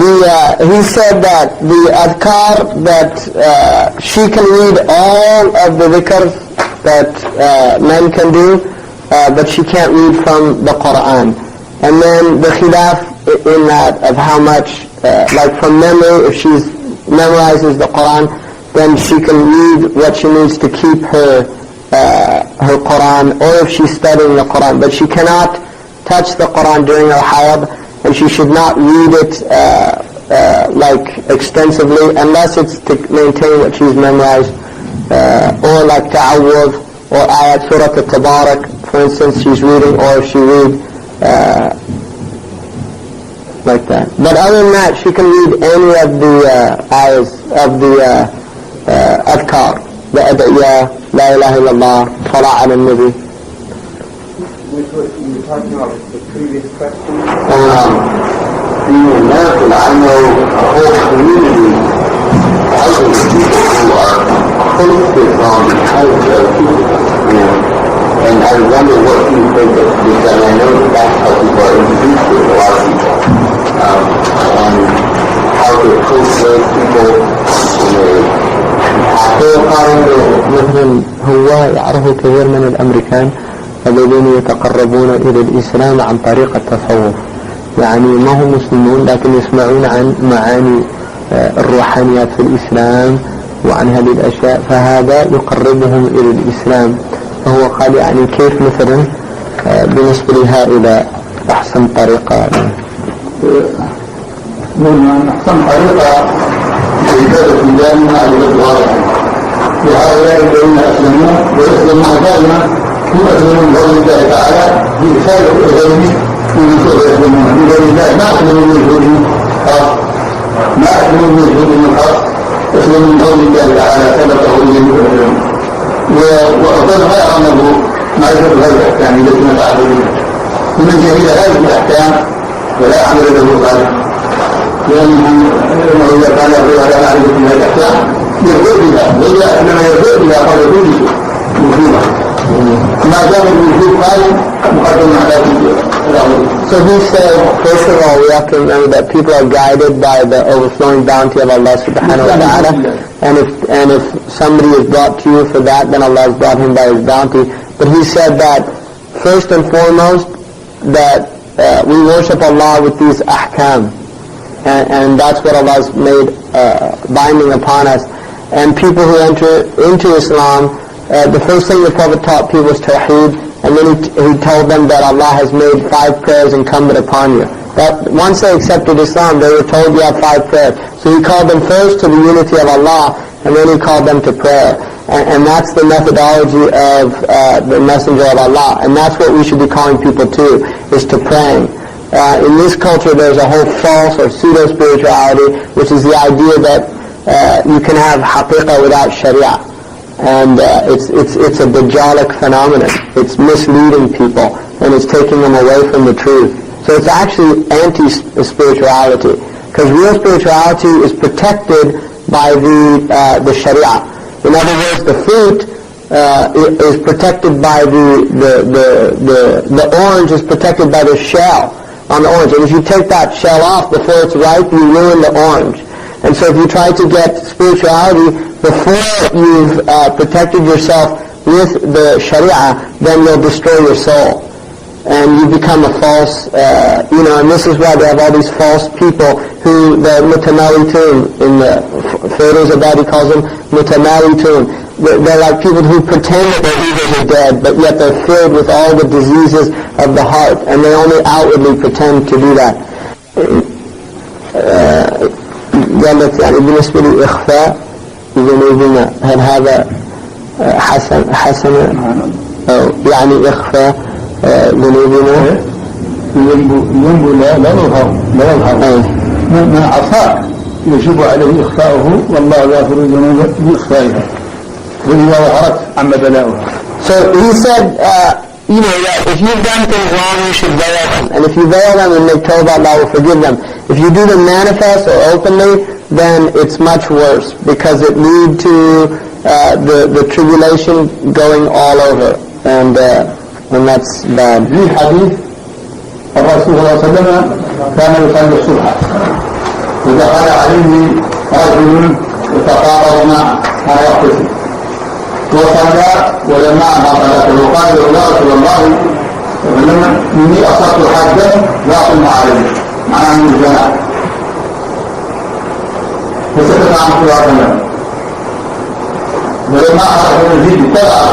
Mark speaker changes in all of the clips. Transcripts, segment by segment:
Speaker 1: he said that the adhkar that she can read all of the dhikr that men can do, but she can't read from the Quran. And then the khilaf in that of how much, like from memory, if she memorizes the Quran, then she can read what she needs to keep her Quran, or if she's studying the Quran. But she cannot touch the Quran during her hayd, and she should not read it like extensively, unless it's to maintain what she's memorized, or like ta'awwudh, or ayat surah al-tabarak, for instance, she's reading, or if she read like that. But other than that, she can read any of the ayahs of the adhkar, the ad'iyah, la ilaha illallah, salah ala nabi.
Speaker 2: You were talking about the previous question?
Speaker 3: Being in America, I know a whole community, thousands of people who are opposed to Islam because of people. And I wonder what you think of this, and I know that's how people are introduced to a lot of people. And how to approach those people
Speaker 1: مثلا هو يعرف كثير من الأمريكان الذين يتقربون إلى الإسلام عن طريق التصوف، يعني ما هم مسلمون لكن يسمعون عن معاني الروحانيات في الإسلام وعن هذه الأشياء، فهذا يقربهم إلى الإسلام. فهو قال يعني كيف مثلا بالنسبة لهؤلاء أحسن طريقة؟
Speaker 3: أحسن طريقة لإجابة الجانب على الواقع لهؤلاء الذين أسلموا ويسلمون دائما يؤمنون بقول الله تعالى برسالة الغيب من سوء يسلمون بقول الله ما أسلموا من جهودهم خاص، ما أسلموا من جهودهم خاص، أسلموا من قول الله تعالى سبقه الذين وأظن غير أنه معرفة هذه الأحكام التي نتعرض بها ومن جهل هذه الأحكام ولا عمل له صالح، لأنه إذا كان يقول على معرفة هذه الأحكام يرضي بها، وإذا إنما يرضي بها قال يرضي وجوبا ما دام الوجوب قائم مقدم على
Speaker 1: So he said, first of all, we have to remember that people are guided by the overflowing bounty of Allah subhanahu wa ta'ala, and if somebody is brought to you for that, then Allah has brought him by his bounty. But he said that first and foremost that we worship Allah with these ahkam, and that's what Allah has made binding upon us. And people who enter into Islam, the first thing the Prophet taught people was tawheed, and then he told them that Allah has made 5 prayers incumbent upon you. But once they accepted Islam, they were told you have 5 prayers. So he called them first to the unity of Allah, and then he called them to prayer. And that's the methodology of the Messenger of Allah. And that's what we should be calling people to, is to praying. In this culture, there's a whole false or pseudo-spirituality, which is the idea that you can have haqiqah without sharia. And it's a dajjalic phenomenon. It's misleading people, and it's taking them away from the truth. So it's actually anti-spirituality, because real spirituality is protected by the sharia. In other words, the fruit is protected by the orange is protected by the shell on the orange. And if you take that shell off before it's ripe, you ruin the orange. And so if you try to get spirituality before you've protected yourself with the sharia, then you'll destroy your soul. And you become a false, and this is why they have all these false people who, the mutamalitun, in the Pharaoh's Abadi calls them mutamalitun. They're like people who pretend that their egos are dead, but yet they're filled with all the diseases of the heart, and they only outwardly pretend to do that. قالت يعني بالنسبة لإخفاء ذنوبنا هل هذا حسن أو يعني إخفاء ذنوبنا؟
Speaker 3: الذنب لا يظهر ما عصاك يجب عليه إخفاؤه، والله غافر الذنوب بإخفائها وإذا ظهرت عم بلاؤها.
Speaker 1: So he said, that if you've done things wrong, you should veil them. And if you veil them and make tawbah, Allah will forgive them. If you do them manifest or openly, then it's much worse, because it leads to the tribulation going all over, and that's bad.
Speaker 3: في حديث الرسول صلى الله عليه وسلم كان يصلي الصبح فدخل عليه رجل يتقاطعون على يقتسم وصلى ولما قال وقال له يا رسول الله إني أصبت حدا لا أقم عليه معناه من الجناح فسكت عن صلى الله عليه وسلم ولما أخذ المزيد اتبعه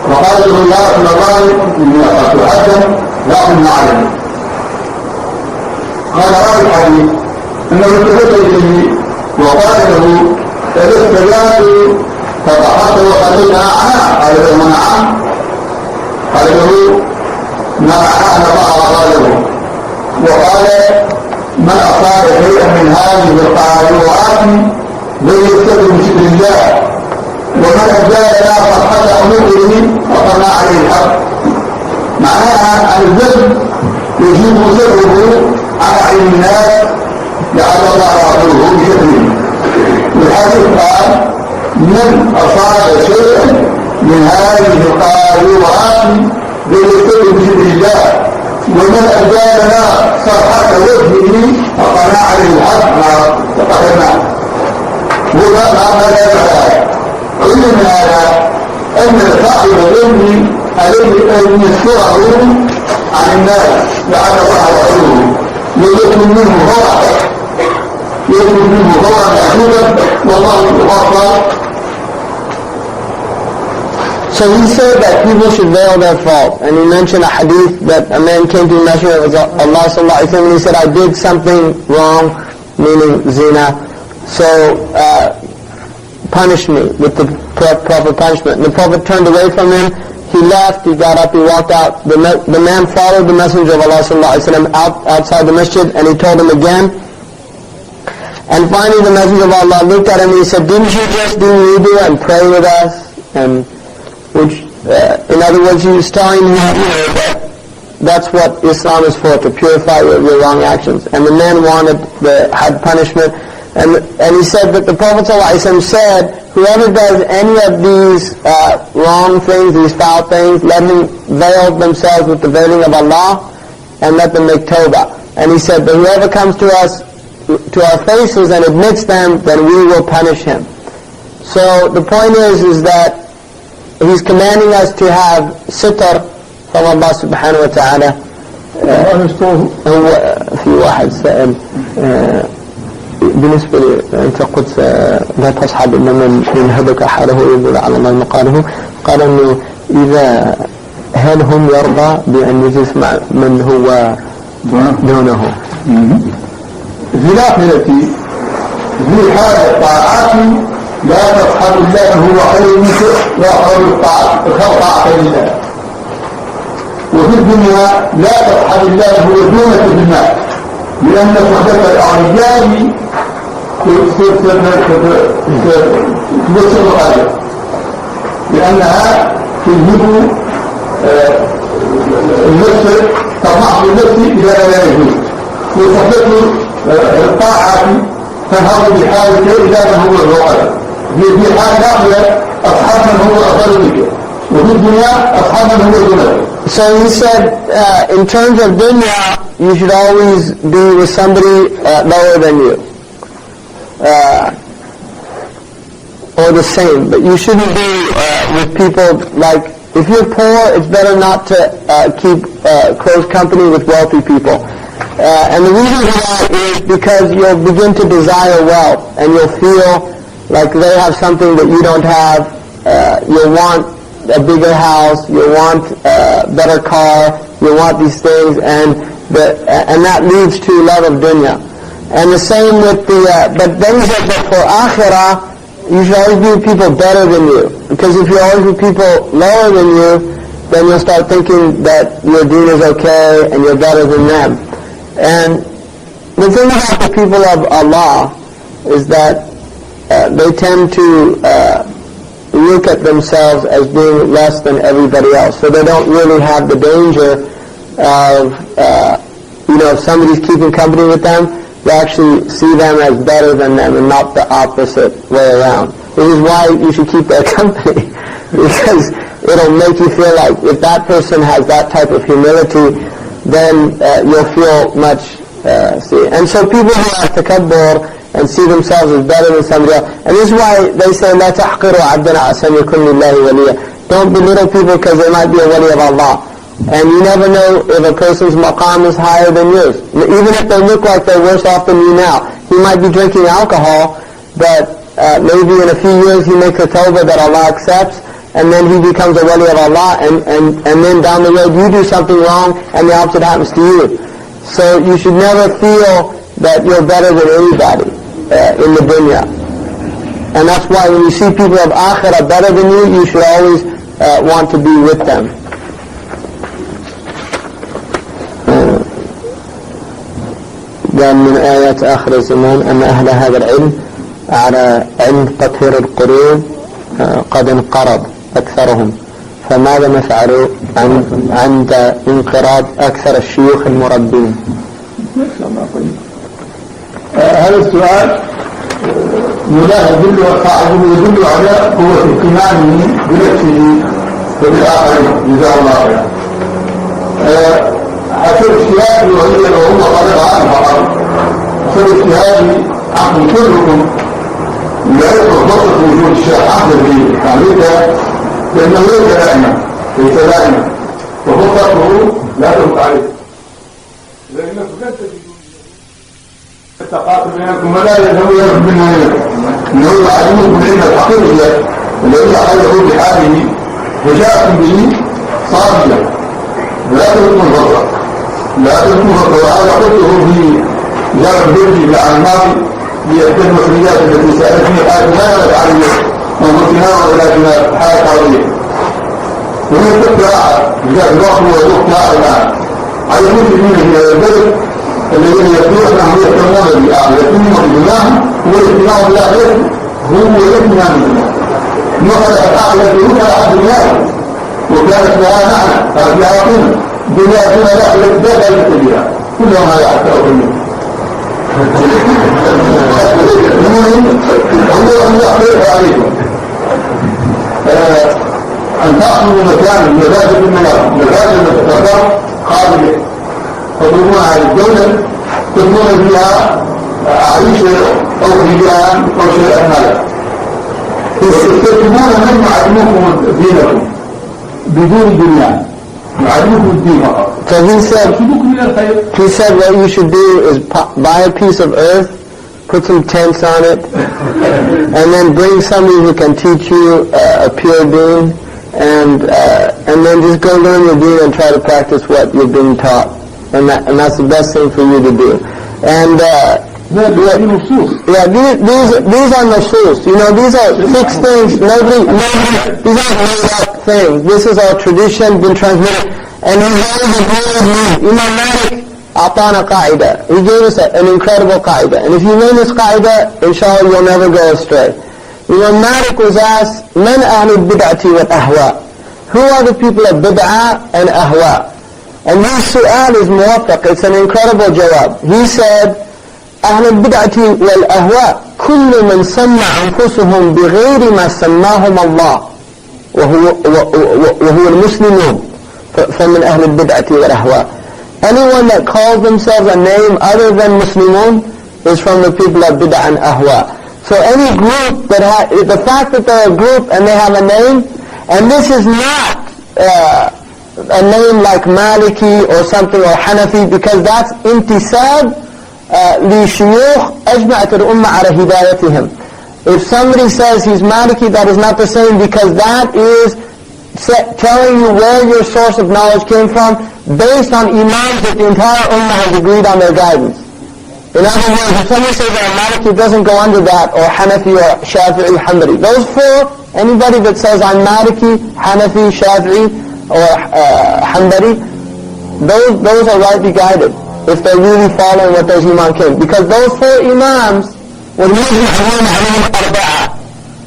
Speaker 3: وقال له يا رسول الله إني أصبت حدا لا أقم عليه قال راوي الحديث انه التفت اليه وقال له الست جاءت فضحكت وقالت نعم قال له نعم قال له نعم الله له وقال من اصاب شيئا من هذه القارورات ليستد بشكر الله ومن ازال لا فرحه اموره وقضى عليه الحق معناها ان الذنب يجيب سره على عين الناس لعل الله يغفره بشكله والحديث قال من أصاب شيئا من هذه القارورات فليستد بشكر الله ومن أزال صرحة وجهه فقنع عليه الحق ما تقدمنا وما لا يفعل علم من هذا أن صاحب العلم عليه أن يسره عن الناس لعل الله يغفره ويكون منه هوى محدودا والله يغفر.
Speaker 1: So he said that people should veil their fault, and he mentioned a hadith that a man came to the Messenger of Allah sallallahu alaihi wasallam and he said, I did something wrong, meaning zina, so punish me with the proper punishment. And the Prophet turned away from him. He left, he got up, he walked out. The man followed the Messenger of Allah sallallahu alaihi wasallam outside the masjid, and he told him again. And finally the Messenger of Allah looked at him and he said, didn't you just do wudu and pray with us? And which, in other words, he was telling him that that's what Islam is for, to purify your wrong actions. And the man wanted the had punishment. And he said that the Prophet ﷺ said, whoever does any of these wrong things, these foul things, let him veil themselves with the veiling of Allah and let them make tawbah. And he said, but whoever comes to us, to our faces and admits them, then we will punish him. So the point is that he's commanding us to have sitr from Allah subhanahu wa ta'ala. في واحد سأل بالنسبة لي أنت قلت لا تصحب إلا من ينهبك حاله ويقول على الله مقاله قال إنه إذا هل هم يرضى بأن يجلس مع من هو دونه
Speaker 3: في الآخرة في حال الطاعات لا تصحب الله هو خير منك وخير الطاعة لله وفي الدنيا لا تصحب الله هو دونك في الناس لأن صحبة الأعرجاء تبصر الغالب لأنها تجيب النفس تطمع في النفس إذا لا يجوز وصحبة الطاعة تنهض بحالك إذا ما هو الغالب في حال الآخرة أصحاب من هو أفضل منك وفي الدنيا أصحاب من هو دونك.
Speaker 1: So he said, in terms of dunya, you should always be with somebody lower than you, or the same. But you shouldn't be with people like, if you're poor, it's better not to keep close company with wealthy people. And the reason for that is because you'll begin to desire wealth, and you'll feel like they have something that you don't have. You'll want a bigger house, you want a better car, you want these things, and that leads to love of dunya. And the same with but then he said that for akhirah, you should always be with people better than you. Because if you're always with people lower than you, then you'll start thinking that your deen is okay and you're better than them. And the thing about the people of Allah is that they tend to look at themselves as being less than everybody else. So they don't really have the danger of, if somebody's keeping company with them, they actually see them as better than them and not the opposite way around. This is why you should keep their company, because it'll make you feel like if that person has that type of humility, then you'll feel much See, and so people who have takabbur and see themselves as better than somebody else, and this is why they say, لا تحقروا عبدا عسى أن يكون لله وليا. Don't belittle people because they might be a wali of Allah. And you never know if a person's maqam is higher than yours. Even if they look like they're worse off than you now. He might be drinking alcohol, but maybe in a few years he makes a tawbah that Allah accepts, and then he becomes a wali of Allah, and then down the road you do something wrong, and the opposite happens to you. So you should never feel that you're better than anybody in the dunya. And that's why when you see people of akhirah better than you, you should always want to be with them. قال من آيات آخر الزمان أن أهل هذا العلم على علم تطهير القلوب قد انقرض أكثرهم، فماذا نفعل عند انقراض أكثر الشيوخ المربين؟
Speaker 3: هذا السؤال يدل على قوة اهتمامه بنفسه وبالآخرين جزاه الله خيرا. حتى الاجتهاد وهي لو هم طلب عنه فقط، فالاجتهاد عقل كلكم لا يتوقف وجود الشيخ حمزة في أمريكا لأنه ليس دائما وفقته لا تبقى عليه، لأنكم لن تجدون التقاطع بينكم ولا يذهب منها إليكم، إنه يعلمكم العلم الحقيقي الذي أخذه بحاله وجاءكم به صافيا. لا تكون الفضل، وهذا قلته في جامع البرجي عن الماضي لإحدى المسؤوليات التي سألتني قالت لا نفعل ومرتنا ولكن حالة عربية. وهي القراءة جاء الوقت ووقت الآن على المسلمين في البلد الذين يقولون أنهم يهتمون بآخرتهم وبدنياهم، والاهتمام بالآخرة هو الاهتمام بالله. نقل الآخرة يوكل على دنياهم وكانت لها معنى، كانت لها قيمة. دنيا دون الآخرة لا يمكن كلهم هذا حتى أقول هو أن يحضرها عليكم أن تأخذوا مكان مزاج المنار، مزاج المتفكر خارجه، تطلبونها للدولة تطلبون فيها عيشة أو رجال أو شيء مالا، تكتبون من يعلمكم دينكم بدون دنيا، يعلمكم الدين فقط.
Speaker 1: So he said what you should do is buy a piece of earth, put some tents on it, and then bring somebody who can teach you a pure deen, and then just go learn your deen and try to practice what you're being taught, and that's the best thing for you to do. And these are nusus. You know, these are fixed things. Nobody, these aren't made up things. This is our tradition, been transmitted. And he always agreed with me. Imam Malik a'tana qaida. He gave us an incredible qaida. And if you learn this qaida, inshallah you'll never go astray. Imam Malik was asked, Man ahli bid'ati wal ahwa? Who are the people of bid'ah and ahwa? And this su'al is muwaffaq. It's an incredible jawab. He said, أهل البدعة والأهواء كل من سمى أنفسهم بغير ما سماهم الله وهو المسلمون فمن أهل البدعة والأهواء. Anyone that calls themselves a name other than Muslimun is from the people of bid'ah and ahwa. So any group that the fact that they're a group and they have a name, and this is not a name like Maliki or something or Hanafi, because that's intisab لشيوخ أجمعت الأمة على هدايتهم. If somebody says he's Maliki, that is not the same, because that is telling you where your source of knowledge came from based on imams that the entire ummah has agreed on their guidance. In other words, if somebody says that Maliki, doesn't go under that, or Hanafi or Shafi'i, Hanbali. Those four, anybody that says I'm Maliki, Hanafi, Shafi'i or Hanbali, those are rightly guided if they're really following what those imams came. Because those four imams were مجمع عليهم أربعة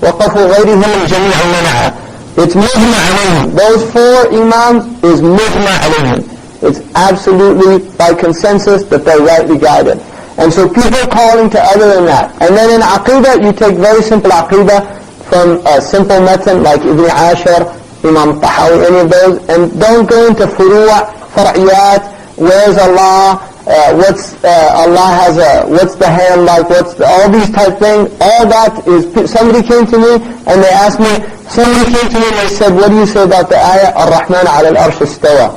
Speaker 1: وقفوا غيرهم الجميع منعا. It's مجمع عليهم. Those four imams is مجمع عليهم. It's absolutely by consensus that they're rightly guided. And so people calling to other than that. And then in Aqidah, you take very simple Aqidah from a simple method like Ibn Ashar, Imam Tahawi, any of those, and don't go into furu'a, far'iyat, where's Allah, Allah has what's the hand like, all these type things, all that is, somebody came to me and they asked me, somebody came to me and they said, what do you say about the ayah, Ar-Rahman ala al-Arsh istawa?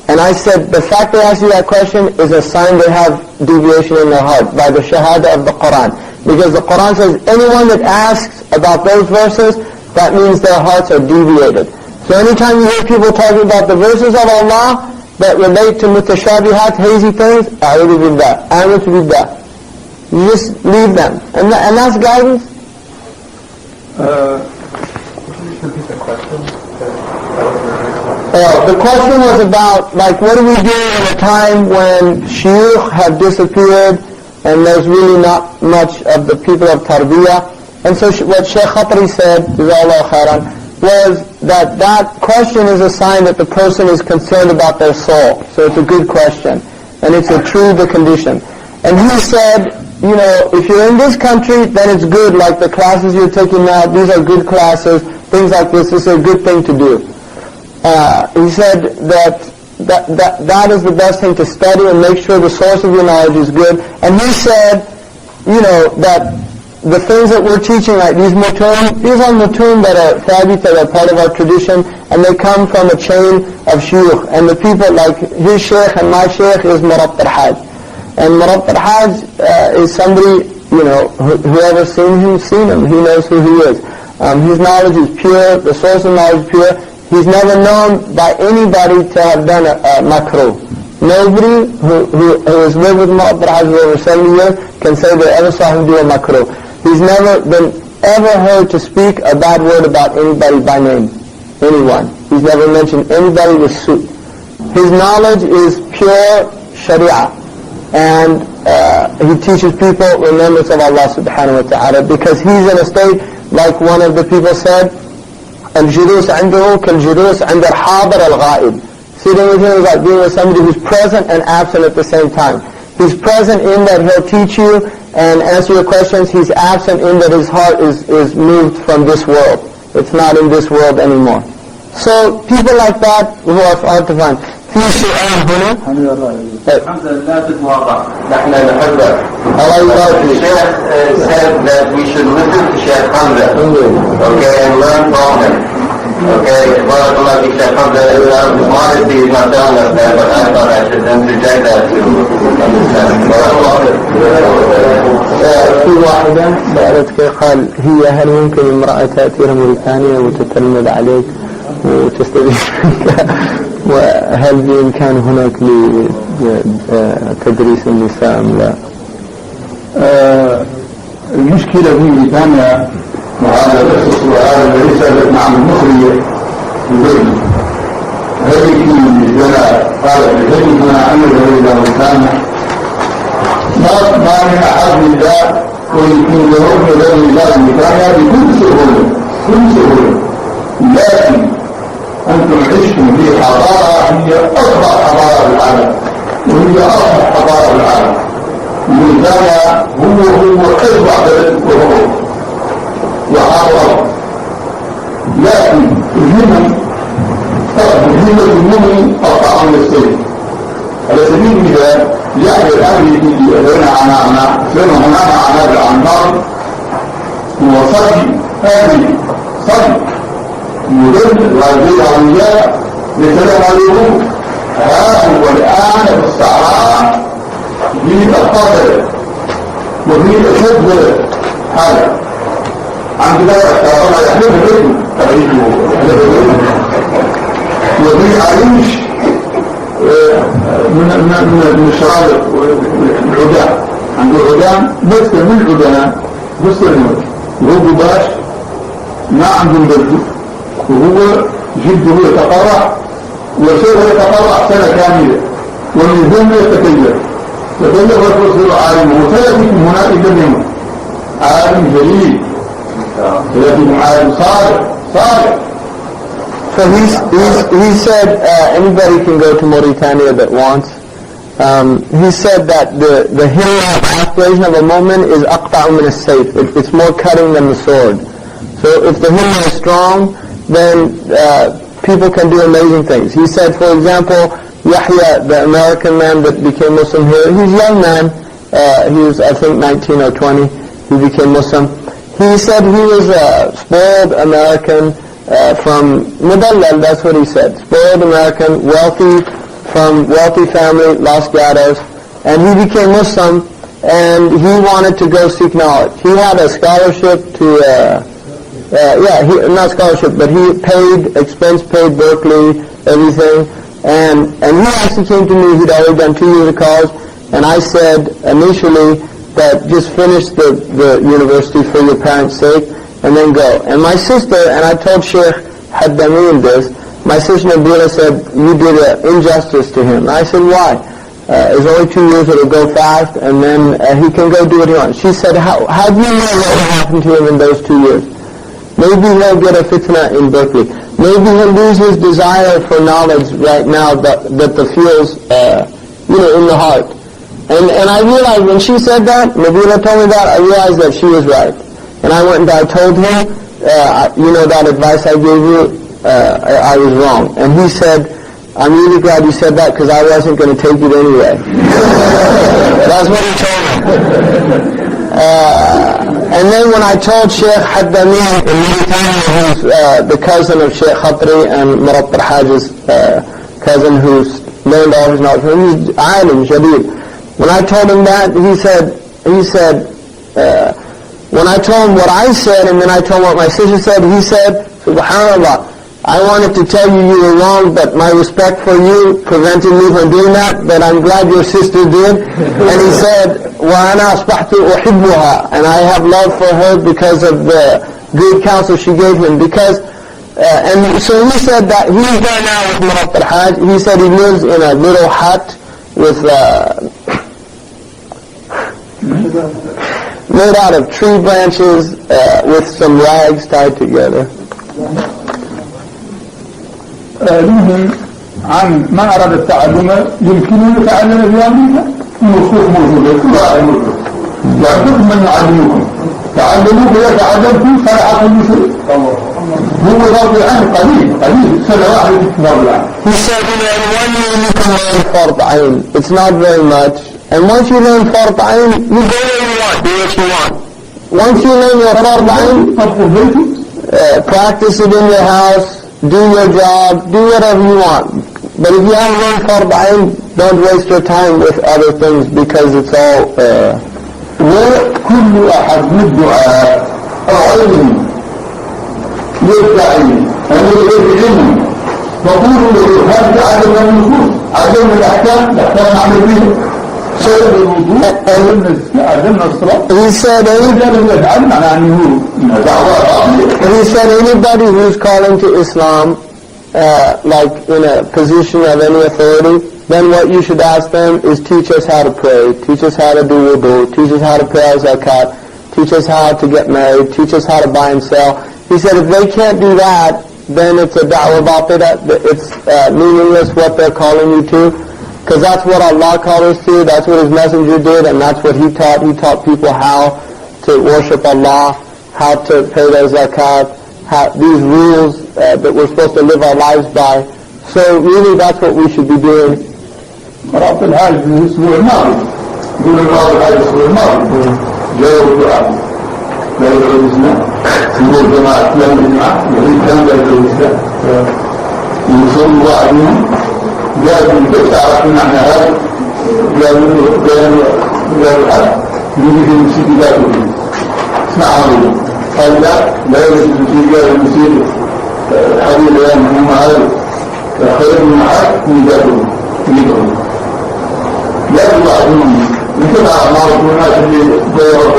Speaker 1: And I said, the fact they asked you that question is a sign they have deviation in their heart by the shahada of the Quran. Because the Quran says, anyone that asks about those verses, that means their hearts are deviated. So anytime you hear people talking about the verses of Allah that relate to mutashabihat, hazy things, a'udhu billah, a'udhu billah. You just leave them. And that's guidance.
Speaker 2: Could you just repeat the question?
Speaker 1: The question was about, like, what do we do in a time when Sheikh have disappeared and there's really not much of the people of tarbiyah? And so what Sheikh Khatri said, Jazakallah khairan, was that question is a sign that the person is concerned about their soul. So it's a good question. And it's a true the condition. And he said, you know, if you're in this country, then it's good, like the classes you're taking now, these are good classes, things like this is a good thing to do. He said that is the best thing to study and make sure the source of your knowledge is good. And he said, you know, that the things that we're teaching, like these are mutun that are thabit, that are part of our tradition, and they come from a chain of shuyukh. And the people, like his sheikh and my sheikh is Murabb al-Hajj. And Murabb al-Hajj is somebody, you know, whoever's seen him, he knows who he is. His knowledge is pure, the source of knowledge is pure. He's never known by anybody to have done a makruh. Nobody who has lived with Murabb al-Hajj for over 70 years can say they ever saw him do a makruh. He's never been ever heard to speak a bad word about anybody by name. Anyone. He's never mentioned anybody with suit. His knowledge is pure sharia. And he teaches people remembrance of Allah subhanahu wa ta'ala, because he's in a state, like one of the people said, الجلوس عنده كالجلوس عند الحاضر الغائب. Sitting with him is like being with somebody who's present and absent at the same time. He's present in that he'll teach you and answer your questions. He's absent in that his heart is moved from this world. It's not in this world anymore. So people like that who are hard to find. في سؤال هنا.
Speaker 4: Hamza, لا تتواضع. نحن نحبك.
Speaker 1: Allah يبارك فيك.
Speaker 4: Sheikh said that we should listen to Sheikh Hamza. Okay, and learn from him. Okay, barakallah fi Sheikh Hamza. Modesty is not telling us that, but I thought I should interject that to understand.
Speaker 1: في واحدة سألتك قال هي هل ممكن امرأة تأتي إلى موريتانيا وتتلمذ عليك وتستفيد منك، وهل بإمكان هناك لتدريس النساء أم لا؟
Speaker 3: المشكلة في موريتانيا، وهذا نفس السؤال الذي سألت عن المخرجة البيت، هذه لنا قالت لنا أن إلى موريتانيا ما من أحد من ذا ويكون لهم إلى موريتانيا بكل سهولة، لكن أنتم عشتم في حضارة هي أصغر حضارة في العالم، وهي أصغر حضارة في العالم. موريتانيا هو أصغر بلد وهو وحاضر، لكن الهمم قطع من السيف. على سبيل المثال يحيى الأمر الذي أدرنا عنانا سنة هناك عناب العنبار هو صدي آمن صدي يدل والبيت الرجال لسلام عليهم. ها هو الآن في الصحراء في القتل وفي أشد هذا عند ذلك الله يحلف الابن تغييره وفي عريش من الشرائط والعداء، عنده عداء بس من العداء بس الموت، وهو باش ما عنده برد، وهو جلده يتقرع وسوف يتقرع سنة كاملة ومن ثم يتكلم وتصير عالم وسيأتي من هنا إلى اليوم عالم جليل، سيأتي عالم صالح.
Speaker 1: So he said anybody can go to Mauritania that wants. He said that the himma aspiration of a moment is aqta'u min as-sayf. It's more cutting than the sword. So if the himma is strong, then people can do amazing things. He said, for example, Yahya, the American man that became Muslim here, he's a young man. He was, I think, 19 or 20. He became Muslim. He said he was a spoiled American from Mudallal, that's what he said. Spoiled American, wealthy, from wealthy family, Los Gatos. And he became Muslim, and he wanted to go seek knowledge. He had a scholarship to, not scholarship, but he paid, expense paid Berkeley, everything. And he actually came to me, he'd already done 2 years of college, and I said initially that just finish the university for your parents' sake, and then go. And my sister, and I told Sheikh Haddameen this, my sister Nabila said, you did an injustice to him. And I said, why? It's only 2 years, it'll go fast, and then he can go do what he wants. She said, how do you know what will happen to him in those 2 years? Maybe he'll get a fitna in Berkeley. Maybe he'll lose his desire for knowledge right now that the feels, in the heart. And I realized when she said that, Nabila told me that, I realized that she was right. And I went and I told him, that advice I gave you, I was wrong. And he said, I'm really glad you said that because I wasn't going to take it anyway. That's what he told me. And then when I told Sheikh Haddameen in Mauritania, who's the cousin of Sheikh Khatri and Murat Hajj's cousin who's learned all his knowledge, he's alim, shadid. When I told him that, he said, when I told him what I said and then I told him what my sister said, he said, Subhanallah, I wanted to tell you were wrong, but my respect for you prevented me from doing that, but I'm glad your sister did. And he said, وَأَنَا أَصْبَحْتُ أُحِبُّهَا, and I have love for her because of the good counsel she gave him. And so he said that he's there now with Murat al-Hajj. He said he lives in a little hut with made out of tree branches with some rags tied together.
Speaker 3: المهم عن من أراد التعلم يمكنه أن يتعلم في أمريكا النصوص موجودة كل واحد موجود يعطيكم من يعلمكم تعلموا فإذا تعلمتم صلح كل شيء هو ضرب عنه قليل سنة واحدة ضرب عنه.
Speaker 1: He said, in 1 year you can learn Fard Ayn. It's not very much. And once you learn Fard Ayn, you go where you want, do what you want. Once you learn your Fard Ayn, practice it in your house, do your job, do whatever you want. But if you haven't learned Fard Ayn, don't waste your time with other things because it's all...
Speaker 3: وكل أحد من الدعاء أو علم يدعي أن يدعي فقولوا له هذا عدم النصوص عدم الأحكام نعمل به سيد الوضوء عدم الصلاة.
Speaker 1: He said anybody who's calling to Islam like in a position of any authority, then what you should ask them is teach us how to pray, teach us how to do wudu, teach us how to pay our zakat, teach us how to get married, teach us how to buy and sell. He said if they can't do that, then it's a da'wah batila, it's meaningless what they're calling you to, because that's what Allah called us to, that's what His Messenger did, and that's what He taught. He taught people how to worship Allah, how to pay their zakat, these rules that we're supposed to live our lives by. So really that's what we should be doing.
Speaker 3: قرأت الحاج في الأسبوع الماضي يقول الله الحاج الأسبوع الماضي جاءوا الدعاء لا يدعو الإسلام يقول جماعة إسلام الجماعة يريد كان لا يدعو الإسلام يوصل بعضهم جاء من بيت عرف معنى هذا جاء الحاج يريد المسيح لا يدعو اسمعوا قال لا يوجد المسيح لا المسيح حبيب الأيام هم هذا خير من عاد من ذاته يدعو لا يطلعون مثل أعمال الناس اللي ضيعوا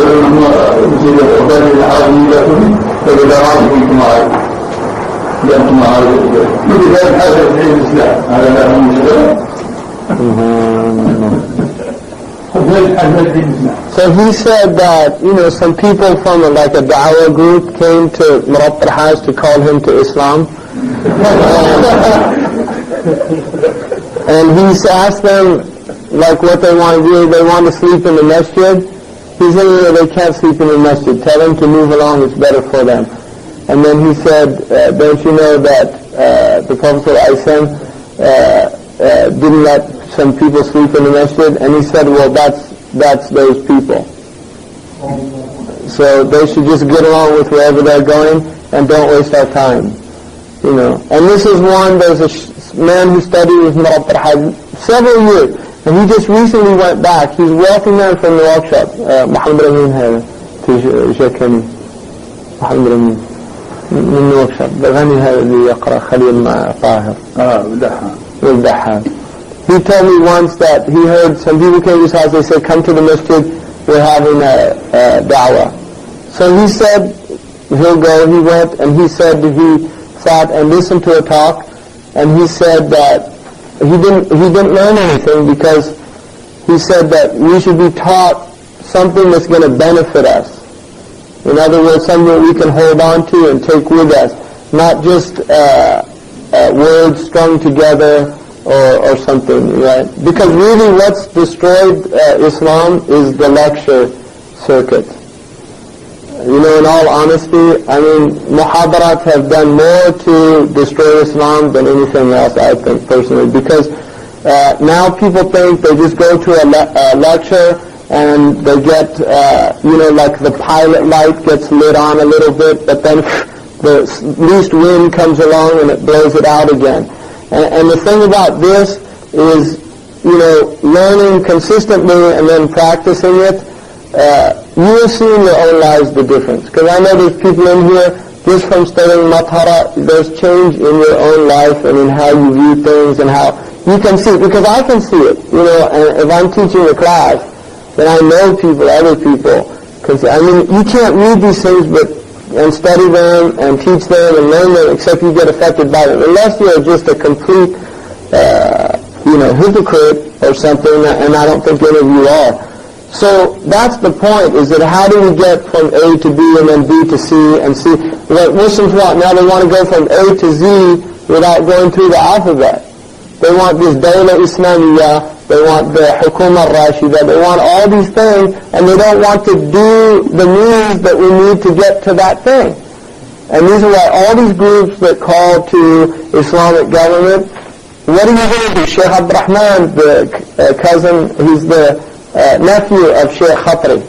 Speaker 3: مثل الأخبار العربية لكن فإذا عرفوا أنتم معارض مثل ذلك هذا في الإسلام هذا لا هم مشكلة
Speaker 1: So he said that, some people from a da'wah group came to Murat al-Hajj to call him to Islam. And he asked them, what they want to do. They want to sleep in the masjid. He said, they can't sleep in the masjid. Tell them to move along, it's better for them. And then he said, don't you know that the Prophet ﷺ didn't let some people sleep in the masjid, and he said, well, that's those people. So they should just get along with wherever they're going and don't waste our time. You know. And this is one, there's a man who studied with Murad several years, and he just recently went back. He's a wealthy man from the workshop. Muhammad Amin هذا تجاكني محمد أمين من الوركشop. الغني هذا اللي يقرأ خليل مع طاهر. والدحان. He told me once that he heard some people came to his house, they said, come to the masjid, we're having a da'wah. So he said, he'll go, he went, and he said he sat and listened to a talk, and he said that he didn't learn anything because he said that we should be taught something that's going to benefit us. In other words, something we can hold on to and take with us, not just words strung together or something, right? Because really what's destroyed Islam is the lecture circuit. You know, in all honesty, I mean, muhadarat have done more to destroy Islam than anything else, I think, personally. Because now people think they just go to a lecture and they get, you know, like the pilot light gets lit on a little bit, but then the least wind comes along and it blows it out again. And the thing about this is, you know, learning consistently and then practicing it, you will see in your own lives the difference. Because I know there's people in here, just from studying Mathara, there's change in your own life and in how you view things and how you can see it. Because I can see it, you know, and if I'm teaching a class, then I know people, other people. Because, I mean, you can't read these things and study them and teach them and learn them except you get affected by them. Unless you're just a complete, you know, hypocrite or something, and I don't think any of you are. So that's the point, is that how do we get from A to B and then B to C and C? Like Muslims want, now they want to go from A to Z without going through the alphabet. They want this Dawla Islamiyya, they want the Hukuma Rashida, they want all these things, and they don't want to do the means that we need to get to that thing. And these are why all these groups that call to Islamic government, what are you going to do? Sheikh Abdurrahman, the cousin, he's the nephew of Sheikh Khatri.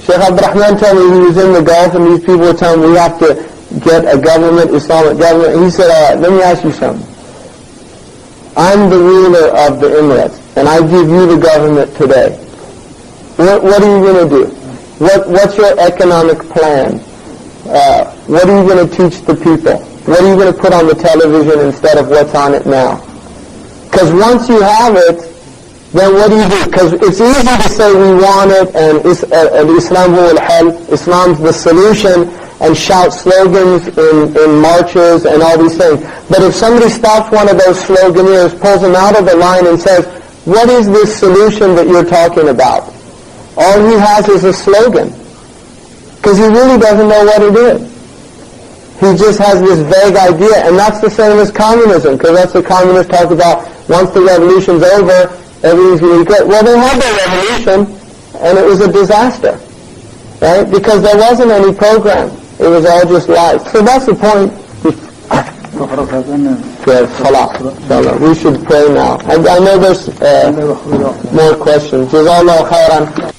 Speaker 1: Sheikh Abdurrahman told me he was in the Gulf and these people were telling him we have to get a government, Islamic government. And he said, all right, let me ask you something. I'm the ruler of the Emirates and I give you the government today. What are you going to do? What's your economic plan? What are you going to teach the people? What are you going to put on the television instead of what's on it now? Because once you have it, then what do you do? Because it's easy to say we want it and Islam huwa al-hal, Islam's the solution, and shout slogans in marches and all these things. But if somebody stops one of those sloganeers, pulls him out of the line and says, what is this solution that you're talking about? All he has is a slogan. Because he really doesn't know what it is. He just has this vague idea, and that's the same as communism, because that's what communists talk about. Once the revolution's over, everything's going to be great. Well, they had their revolution, and it was a disaster, right? Because there wasn't any program. It was all just lies. So that's the point. Salah. We should pray now. I know there's more questions. Jazakallah khairan.